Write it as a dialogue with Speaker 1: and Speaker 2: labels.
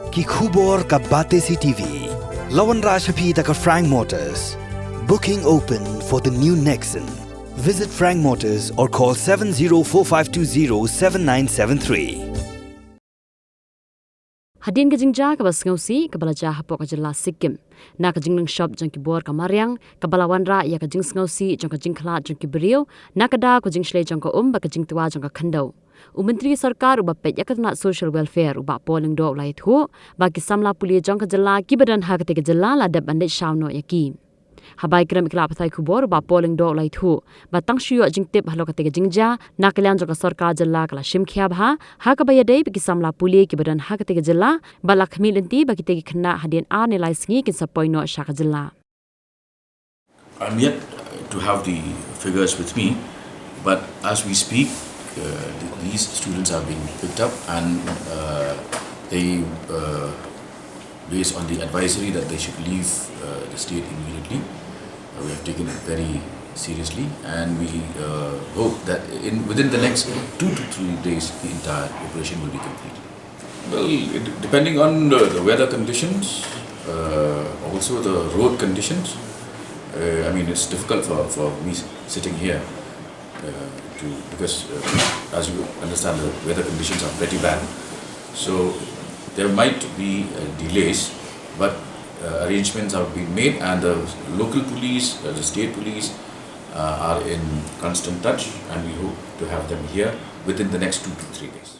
Speaker 1: ki khubor ka bate si TV. Lawan Rashapi taka Frank Motors. Booking open for the new Nexon. Visit Frank Motors or call 7045207973.
Speaker 2: Hadin ka jingja ka bas ngausi ka balaja hapok ka Jylla Sikkim. Na ka jingling shop jang ki bor ka Mariang, ka balawan ra ya ka jing ngausi jang ka jing khla jang ki beriau, na ka da ka jing shle jang ka ba ka jing tuwa jang ka khandau. Menteri Sorkar uba pet ya ka na social welfare uba polling do lai thu, ba ki Samla Pule jang ka Jylla ki badan ha ka te ka Jylla la dab bandit shawno ya ki. Habai kram ikla pathai khubor ba polling do lai thu ba tang shuyo jing tip halo ka te ka jingja na kalyan jang ka Sorkar Jylla kala shim khya bha ha ka baya dei ki Samla Pule ki badan ha ka te ka Jylla ba la khmi lenti ba ki te ki khna hadin a ne lai sngi ki sapoino sha ka Jylla.
Speaker 3: I'm yet to have the figures with me, but as we speak, these students are being picked up, and they, based on the advisory that they should leave the state immediately, we have taken it very seriously, and we hope that within the next 2 to 3 days, the entire operation will be completed. Well, depending on the weather conditions, also the road conditions. I mean, it's difficult for me sitting here because as you understand, the weather conditions are pretty bad. So there might be delays, but arrangements have been made, and the local police, the state police are in constant touch, and we hope to have them here within the next 2 to 3 days.